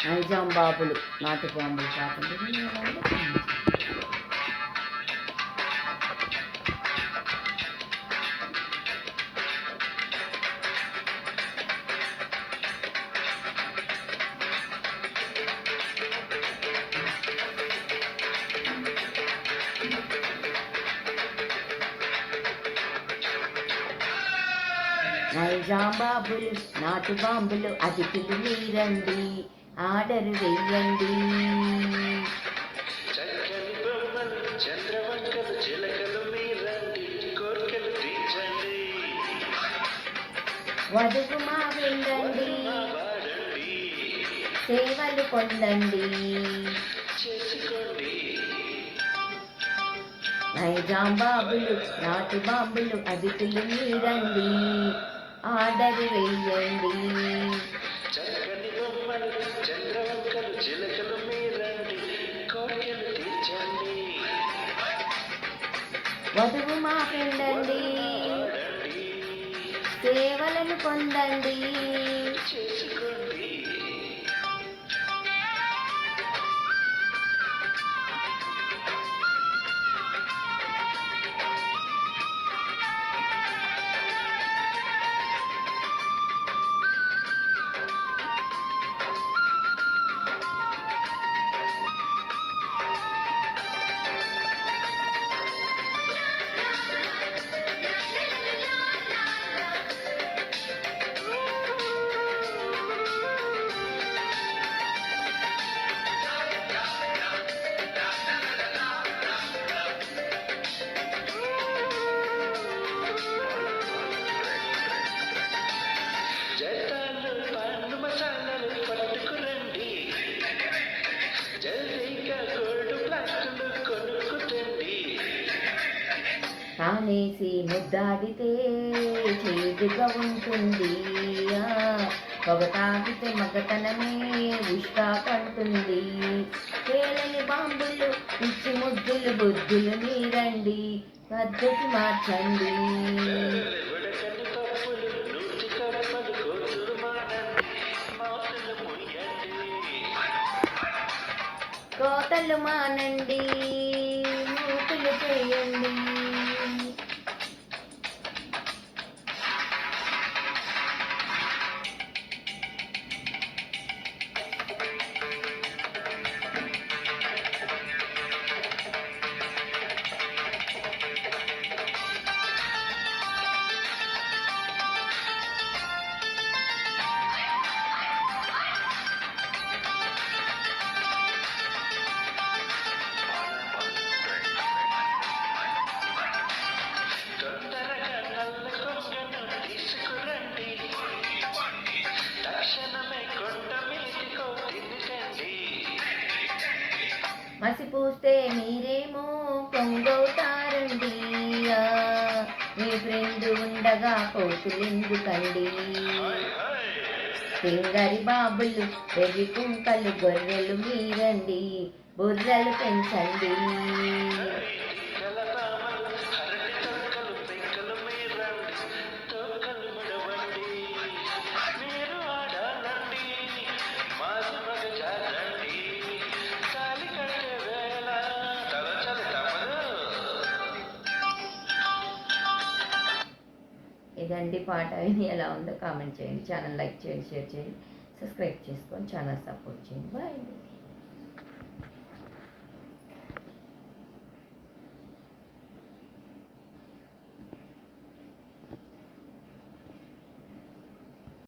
నైజాం బాబులు నాటు బాంబులు కాకుండా నైజాం బాబులు నాటు బాంబులు అతిథులు మీరండి, ఆర్డర్ వెయ్యండి. వధువు మా వెళ్ళండి, సేవలు పొందండి. నైజాం బాబులు నాటు బాంబులు అతిథులు మీరండి, ఆర్డర్ వెయ్యండి. వధువు మా ఫ్రెండండి, సేవలను పొందండి. తానేసి ముద్దాడితే చేదుగా ఉంటుంది, పొగ తాగితే మగతనమే ఉష్కా కంటుంది. పేలని బాంబులు పిచ్చి ముద్దులు బుద్ధులు మీరండి, పద్ధతి మార్చండి. కోతలు మానండి, మూతులు చేయండి. మసిపూస్తే మీరేమో కొంగవుతారండి, మీ ఫ్రెండ్ ఉండగా కోతులెందుకండి. సింగరి బాబులు వెర్రి కుంకలు గొర్రెలు మీరండి, బుర్రలు పెంచండి. ఇదండి పాట. విని ఎలా ఉందో కామెంట్ చేయండి. ఛానల్ లైక్ చేయండి, షేర్ చేయండి, సబ్స్క్రైబ్ చేసుకొని ఛానల్ సపోర్ట్ చేయండి. బాయ్.